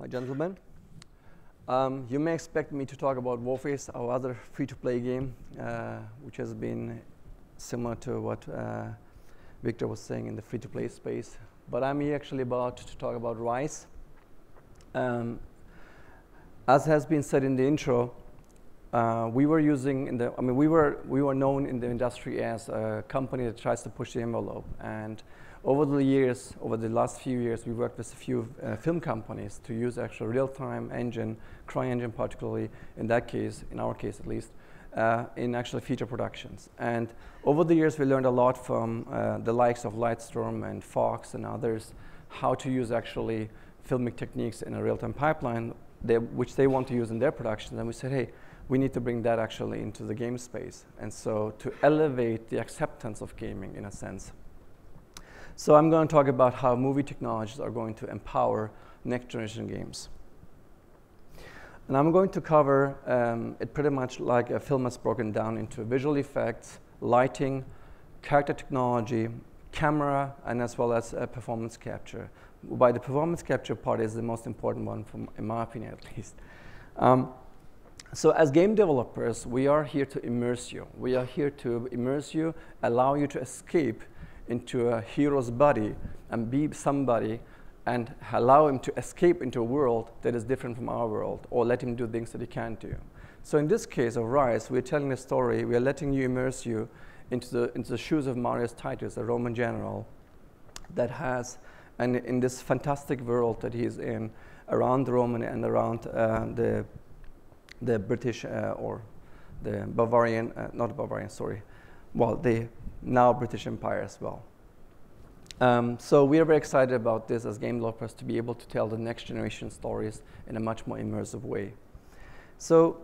Hi, gentlemen. You may expect me to talk about Warface, our other free-to-play game, which has been similar to what Victor was saying in the free-to-play space. But I'm here actually about to talk about Rise. As has been said in the intro, we were known in the industry as a company that tries to push the envelope. And over the last few years, we worked with a few film companies to use actual real-time engine, CryEngine particularly, in our case at least, in actual feature productions. And over the years, we learned a lot from the likes of Lightstorm and Fox and others, how to use actually filmic techniques in a real-time pipeline, which they want to use in their productions. And we said, hey, we need to bring that actually into the game space. And so to elevate the acceptance of gaming in a sense. So I'm going to talk about how movie technologies are going to empower next generation games. And I'm going to cover it pretty much like a film is broken down into visual effects, lighting, character technology, camera, and as well as performance capture. By the performance capture part is the most important one, in my opinion at least. So as game developers, we are here to immerse you. We are here to immerse you, allow you to escape into a hero's body and be somebody and allow him to escape into a world that is different from our world, or let him do things that he can't do. So in this case of Rise, we're telling a story, we are letting you immerse you into the shoes of Marius Titus, a Roman general that has, and in this fantastic world that he's in, around Rome and around the British or the Bavarian, not Bavarian, sorry, well, the now British Empire as well. So we are very excited about this as game developers to be able to tell the next generation stories in a much more immersive way. So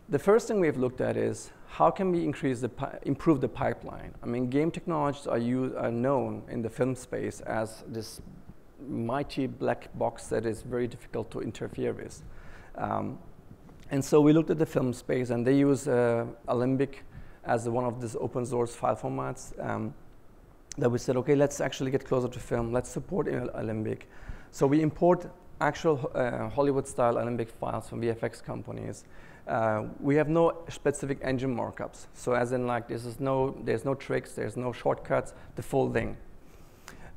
the first thing we've looked at is how can we improve the pipeline? I mean, game technologies are known in the film space as this mighty black box that is very difficult to interfere with. And so we looked at the film space, and they use Alembic as one of these open source file formats that we said, okay, let's actually get closer to film. Let's support Alembic. So we import actual Hollywood-style Alembic files from VFX companies. We have no specific engine markups. So as in, like, there's no tricks, there's no shortcuts, the full thing.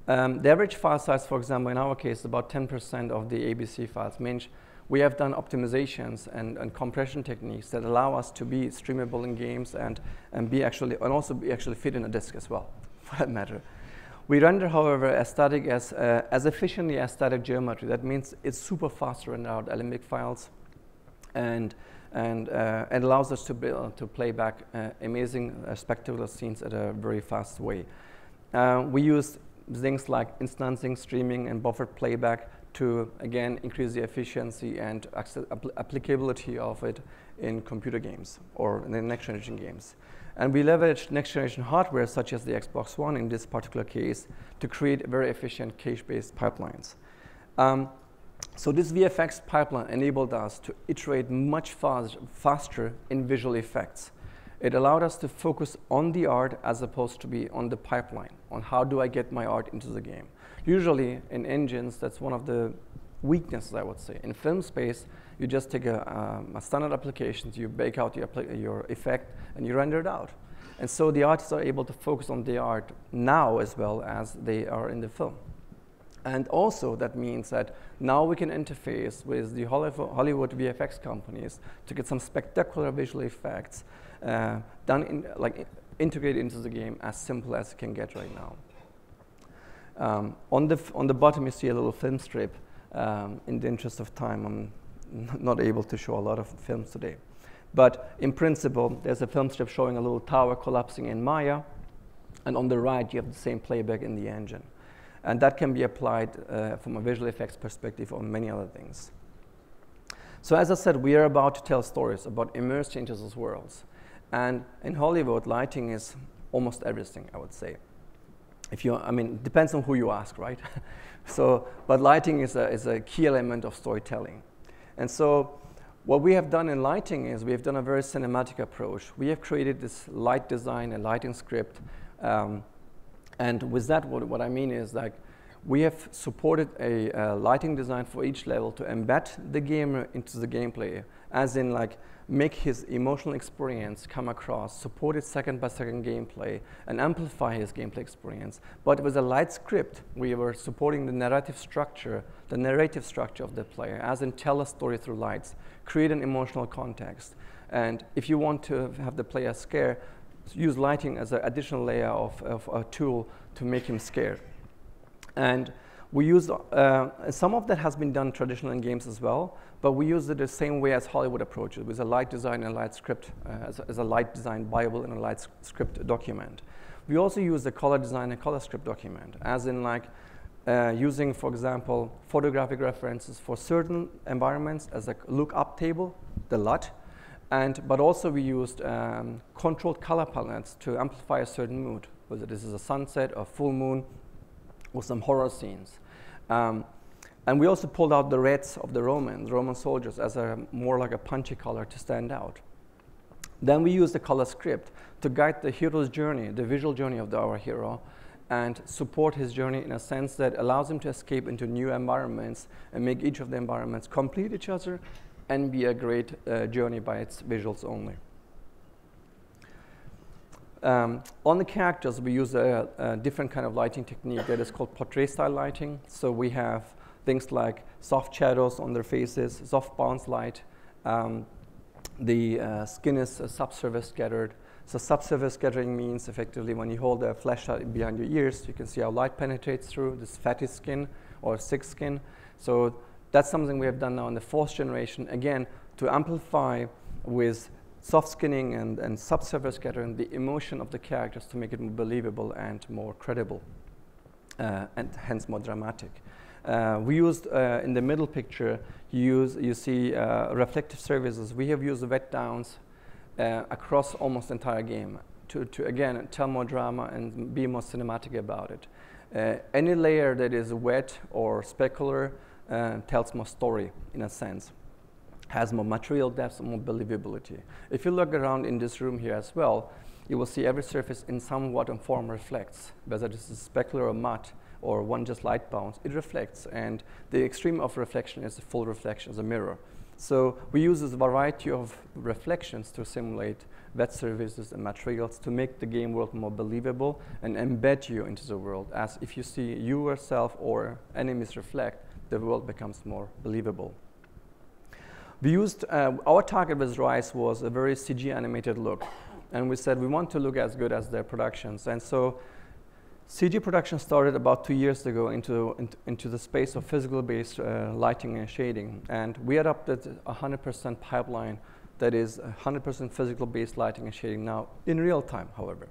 The average file size, for example, in our case, is about 10% of the ABC files. Means we have done optimizations and compression techniques that allow us to be streamable in games and also be actually fit in a disk as well, for that matter. We render, however, as efficiently as static geometry. That means it's super fast to render out Alembic files, and allows us to play back amazing spectacular scenes at a very fast way. We use things like instancing, streaming, and buffered playback to, again, increase the efficiency and applicability of it in computer games or in the next generation games. And we leverage next generation hardware, such as the Xbox One in this particular case, to create very efficient cache-based pipelines. So this VFX pipeline enabled us to iterate much faster in visual effects. It allowed us to focus on the art as opposed to be on the pipeline, on how do I get my art into the game. Usually in engines, that's one of the weaknesses, I would say. In film space, you just take a standard application, you bake out your effect, and you render it out. And so the artists are able to focus on the art now as well as they are in the film. And also that means that now we can interface with the Hollywood VFX companies to get some spectacular visual effects integrated into the game as simple as it can get right now. On the bottom, you see a little film strip. In the interest of time, I'm not able to show a lot of films today. But in principle, there's a film strip showing a little tower collapsing in Maya. And on the right, you have the same playback in the engine. And that can be applied from a visual effects perspective on many other things. So as I said, we are about to tell stories about immersed into those worlds. And in Hollywood, lighting is almost everything, I would say. It depends on who you ask, right? But lighting is a key element of storytelling. And so what we have done in lighting is we have done a very cinematic approach. We have created this light design and lighting script. And with that, what I mean is, like, we have supported a lighting design for each level to embed the gamer into the gameplay, as in like make his emotional experience come across, support it second-by-second gameplay, and amplify his gameplay experience. But with a light script, we were supporting the narrative structure of the player, as in tell a story through lights, create an emotional context. And if you want to have the player scared, use lighting as an additional layer of a tool to make him scared. And we used, some of that has been done traditionally in games as well, but we used it the same way as Hollywood approached it, with a light design and a light script, as a light design Bible and a light script document. We also use the color design and color script document, as in like using, for example, photographic references for certain environments as a look-up table, the LUT, but also we used controlled color palettes to amplify a certain mood, whether this is a sunset or full moon, or some horror scenes. And we also pulled out the reds of the Roman soldiers as a more like a punchy color to stand out. Then we used the color script to guide the hero's journey, the visual journey of our hero, and support his journey in a sense that allows him to escape into new environments and make each of the environments complete each other and be a great journey by its visuals only. On the characters, we use a different kind of lighting technique that is called portrait-style lighting. So we have things like soft shadows on their faces, soft bounce light. The skin is subsurface scattered. So subsurface scattering means effectively when you hold a flashlight behind your ears, you can see how light penetrates through this fatty skin or thick skin. So that's something we have done now in the 4th generation, again, to amplify with soft skinning and subsurface scattering the emotion of the characters to make it more believable and more credible, and hence more dramatic. We used, in the middle picture, you see reflective surfaces. We have used wet downs across almost the entire game to again, tell more drama and be more cinematic about it. Any layer that is wet or specular tells more story, in a sense, has more material depth and more believability. If you look around in this room here as well, you will see every surface in somewhat and form reflects, whether this is specular or matte, or one just light bounce, it reflects, and the extreme of reflection is a full reflection, as a mirror. So we use this variety of reflections to simulate wet surfaces and materials to make the game world more believable and embed you into the world, as if you see you yourself or enemies reflect, the world becomes more believable. We used, our target with Rise was a very CG animated look, and we said we want to look as good as their productions. And so CG production started about 2 years ago into the space of physical-based lighting and shading, and we adopted 100% pipeline that is 100% physical-based lighting and shading now in real time, however.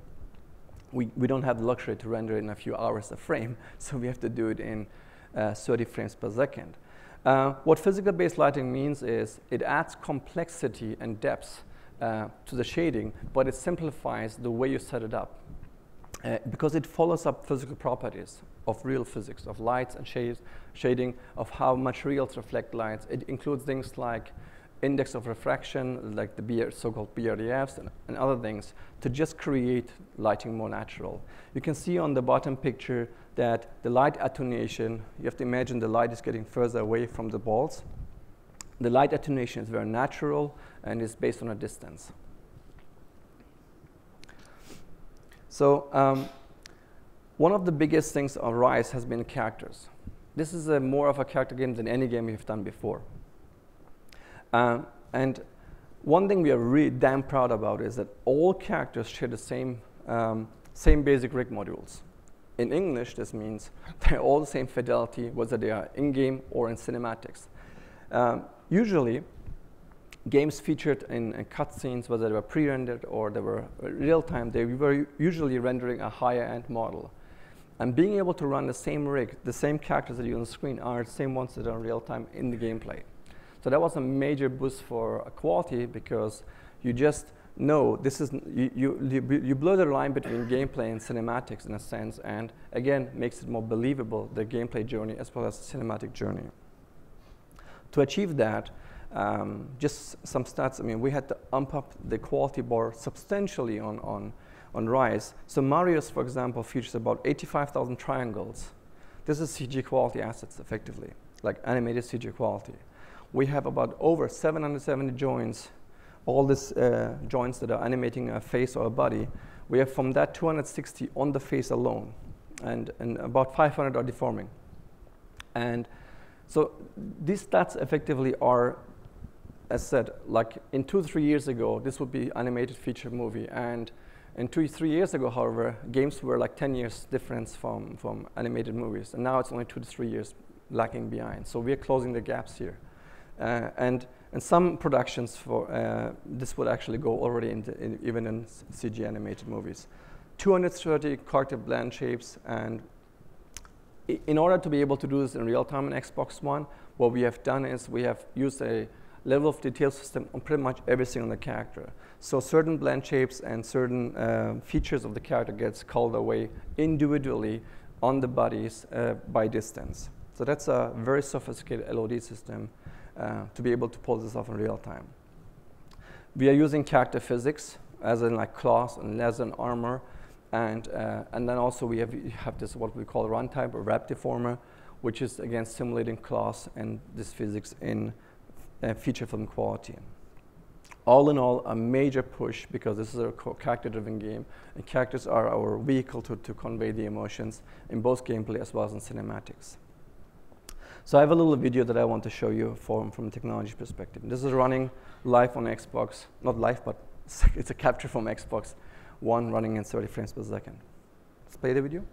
We don't have the luxury to render in a few hours a frame, so we have to do it in 30 frames per second. What physical-based lighting means is it adds complexity and depth to the shading, but it simplifies the way you set it up. Because it follows up physical properties of real physics, of lights and shading, of how materials reflect lights. It includes things like index of refraction, like the so-called BRDFs and other things, to just create lighting more natural. You can see on the bottom picture that the light attenuation, you have to imagine the light is getting further away from the balls. The light attenuation is very natural and is based on a distance. So one of the biggest things on Rise has been characters. This is more of a character game than any game we've done before. And one thing we are really damn proud about is that all characters share the same basic rig modules. In English, this means they're all the same fidelity, whether they are in-game or in cinematics. Usually, games featured in cutscenes, whether they were pre-rendered or they were real-time, they were usually rendering a higher-end model. And being able to run the same rig, the same characters that you on the screen are the same ones that are real-time in the gameplay. So that was a major boost for quality, because you just know this is you blur the line between gameplay and cinematics in a sense, and again makes it more believable, the gameplay journey as well as the cinematic journey. To achieve that, just some stats. I mean, we had to ump up the quality bar substantially on Rise. So Mario's, for example, features about 85,000 triangles. This is CG quality assets, effectively, like animated CG quality. We have about over 770 joints, all these joints that are animating a face or a body. We have from that 260 on the face alone, and about 500 are deforming. And so these stats effectively are, as said, like in 2-3 years ago, this would be animated feature movie. And in 2-3 years ago, however, games were like 10 years difference from animated movies. And now it's only 2-3 years lagging behind. So we're closing the gaps here. And some productions for this would actually go already even in CG animated movies. 230 corrective blend shapes, and in order to be able to do this in real time on Xbox One, what we have done is we have used a level of detail system on pretty much every single character. So certain blend shapes and certain features of the character gets called away individually on the bodies by distance. So that's a very sophisticated LOD system to be able to pull this off in real time. We are using character physics, as in like claws and leather and armor, and then also we have this what we call runtime or wrap deformer, which is again simulating claws and this physics in feature film quality. All in all, a major push, because this is a character-driven game, and characters are our vehicle to convey the emotions in both gameplay as well as in cinematics. So I have a little video that I want to show you from a technology perspective. This is running live on Xbox, not live, but it's a capture from Xbox One running in 30 frames per second. Let's play the video.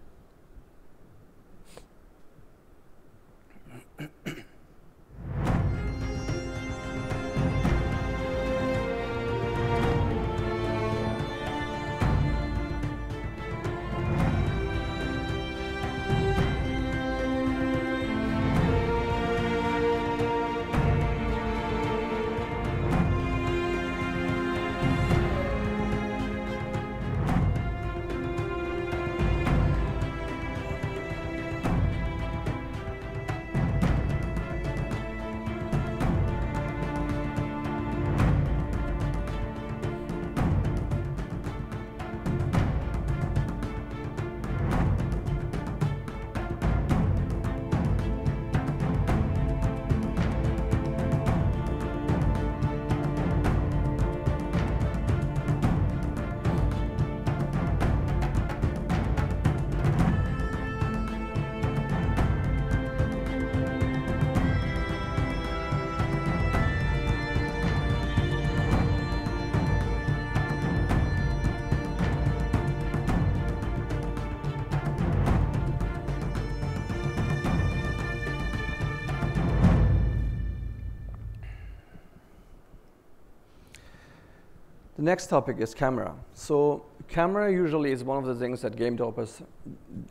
The next topic is camera. So camera usually is one of the things that game developers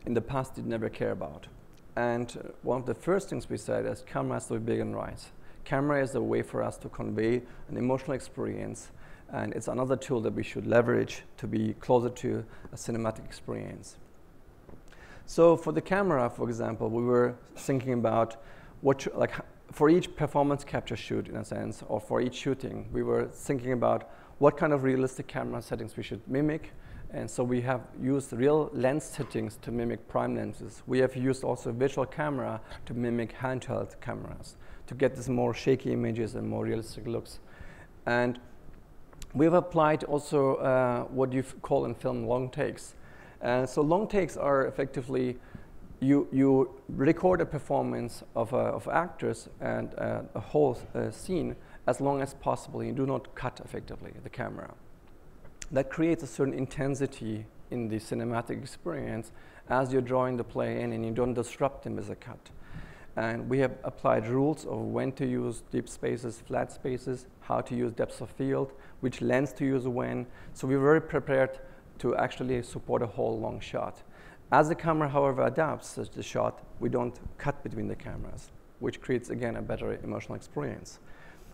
in the past did never care about. And one of the first things we said is camera has to be big and right. Camera is a way for us to convey an emotional experience, and it's another tool that we should leverage to be closer to a cinematic experience. So for the camera, for example, we were thinking about for each performance capture shoot, in a sense, or for each shooting, we were thinking about what kind of realistic camera settings we should mimic. And so we have used real lens settings to mimic prime lenses. We have used also virtual camera to mimic handheld cameras to get this more shaky images and more realistic looks. And we've applied also what you call in film long takes. So long takes are effectively you record a performance of actors and a whole scene as long as possible. You do not cut effectively the camera. That creates a certain intensity in the cinematic experience as you're drawing the play in, and you don't disrupt them as a cut. And we have applied rules of when to use deep spaces, flat spaces, how to use depths of field, which lens to use when. So we're very prepared to actually support a whole long shot. As the camera, however, adapts the shot, we don't cut between the cameras, which creates, again, a better emotional experience.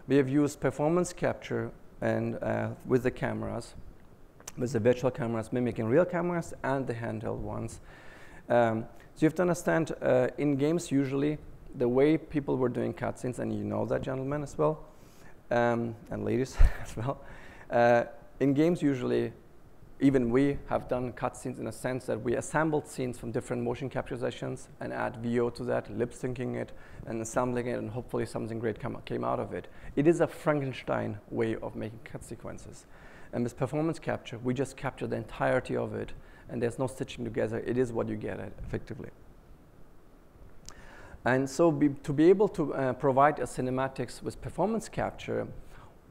We have used performance capture and with the cameras, with the virtual cameras mimicking real cameras and the handheld ones. So you have to understand, in games usually, the way people were doing cutscenes, and you know that, gentlemen, as well, and ladies as well. In games usually, even we have done cutscenes in a sense that we assembled scenes from different motion capture sessions and add VO to that, lip syncing it, and assembling it, and hopefully something great came out of it. It is a Frankenstein way of making cut sequences. And with performance capture, we just capture the entirety of it, and there's no stitching together. It is what you get effectively. And so to be able to provide a cinematics with performance capture,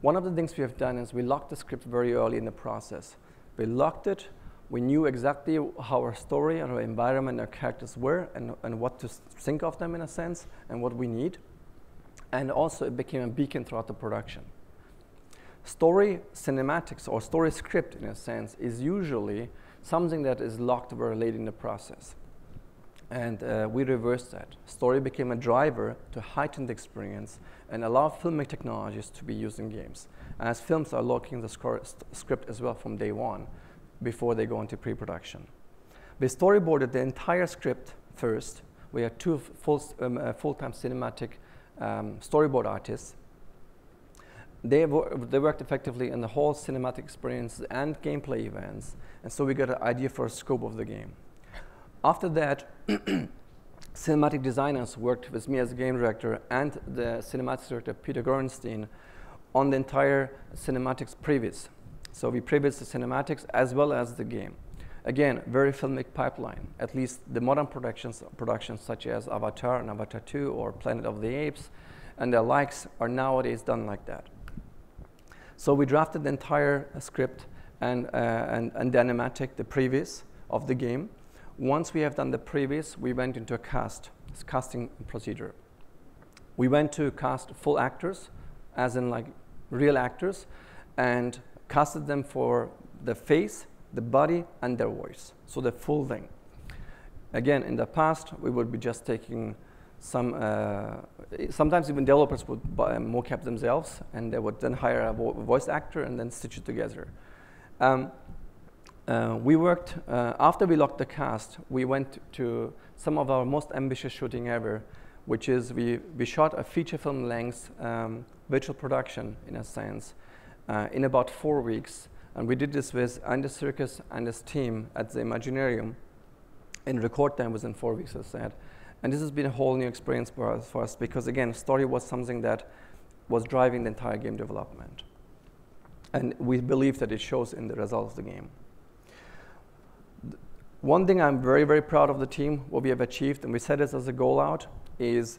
one of the things we have done is we locked the script very early in the process. We locked it. We knew exactly how our story and our environment and our characters were and what to think of them in a sense and what we need. And also it became a beacon throughout the production. Story cinematics or story script in a sense is usually something that is locked very late in the process. And we reversed that. Story became a driver to heighten the experience and allow filmic technologies to be used in games. As films are locking the script as well from day one before they go into pre-production. We storyboarded the entire script first. We had two full-time cinematic storyboard artists. They worked effectively in the whole cinematic experience and gameplay events, and so we got an idea for a scope of the game. After that, cinematic designers worked with me as a game director and the cinematic director, Peter Gorenstein, on the entire cinematics previs. So we previs the cinematics as well as the game. Again, very filmic pipeline. At least the modern productions such as Avatar and Avatar 2 or Planet of the Apes and their likes are nowadays done like that. So we drafted the entire script and the animatic, the previs of the game. Once we have done the previs, we went into a casting procedure. We went to cast full actors, as in like real actors, and casted them for the face, the body, and their voice. So the full thing. Again, in the past, we would be just taking some, sometimes even developers would mocap themselves, and they would then hire a voice actor and then stitch it together. We worked, after we locked the cast, we went to some of our most ambitious shooting ever, which is we shot a feature film length virtual production, in a sense, in about 4 weeks. And we did this with Andy Serkis and his team at the Imaginarium in record time within 4 weeks, as I said. And this has been a whole new experience for us because, again, story was something that was driving the entire game development. And we believe that it shows in the result of the game. One thing I'm very, very proud of the team, what we have achieved, and we set this as a goal out, is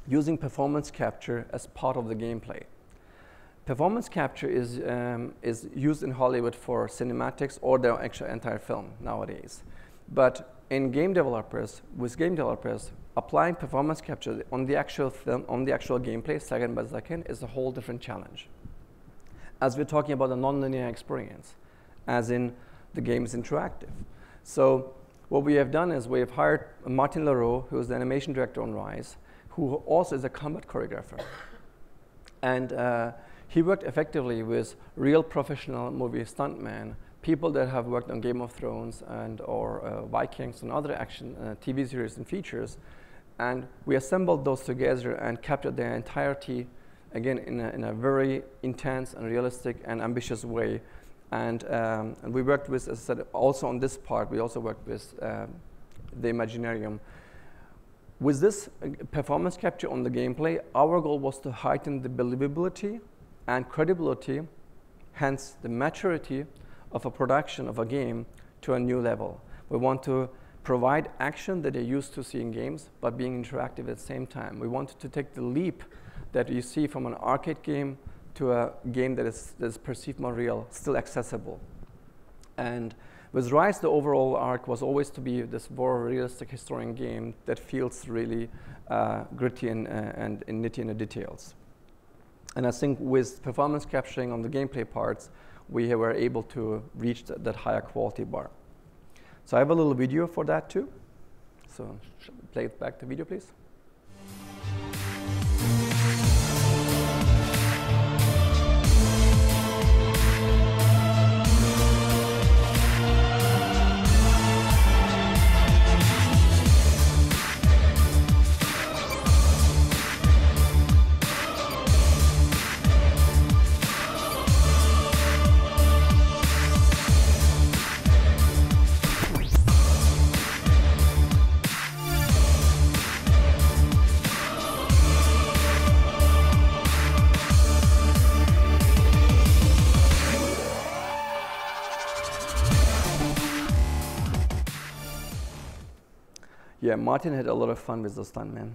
using performance capture as part of the gameplay. Performance capture is used in Hollywood for cinematics or their actual entire film nowadays. But in game developers, applying performance capture on the actual film, on the actual gameplay, second by second, is a whole different challenge. As we're talking about a non-linear experience, as in the game is interactive. So what we have done is we have hired Martin Leroux, who is the animation director on Rise, who also is a combat choreographer. And he worked effectively with real professional movie stuntmen, people that have worked on Game of Thrones and or Vikings and other action TV series and features. And we assembled those together and captured their entirety, again, in a very intense and realistic and ambitious way. And we worked with, as I said, also on this part, we also worked with the Imaginarium. With this performance capture on the gameplay, our goal was to heighten the believability and credibility, hence the maturity of a production of a game to a new level. We want to provide action that they're used to seeing games, but being interactive at the same time. We wanted to take the leap that you see from an arcade game to a game that is perceived more real, still accessible. And with Rise, the overall arc was always to be this more realistic historian game that feels really gritty and nitty in the details. And I think with performance capturing on the gameplay parts, we were able to reach that higher quality bar. So I have a little video for that too. So play it back the video, please. Yeah, Martin had a lot of fun with those stuntmen.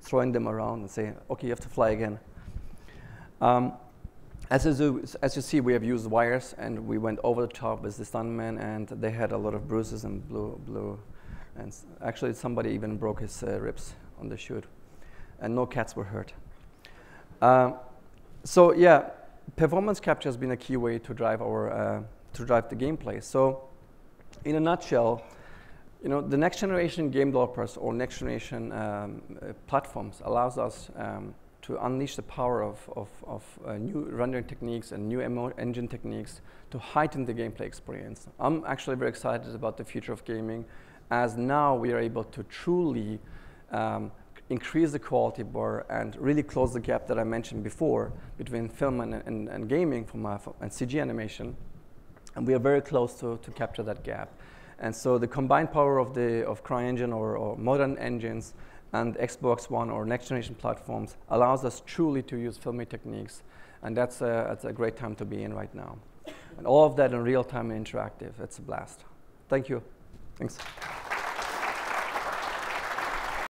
Throwing them around and saying, okay, you have to fly again. As you see, we have used wires, and we went over the top with the stuntmen, and they had a lot of bruises and blue. And actually, somebody even broke his ribs on the shoot. And no cats were hurt. So yeah, performance capture has been a key way to drive the gameplay. So in a nutshell, you know, the next generation game developers or next generation platforms allows us to unleash the power of new rendering techniques and new engine techniques to heighten the gameplay experience. I'm actually very excited about the future of gaming, as now we are able to truly increase the quality bar and really close the gap that I mentioned before between film and gaming and CG animation. And we are very close to capture that gap. And so the combined power of CryEngine or modern engines and Xbox One or next generation platforms allows us truly to use filming techniques. And that's a great time to be in right now. And all of that in real time and interactive. It's a blast. Thank you. Thanks.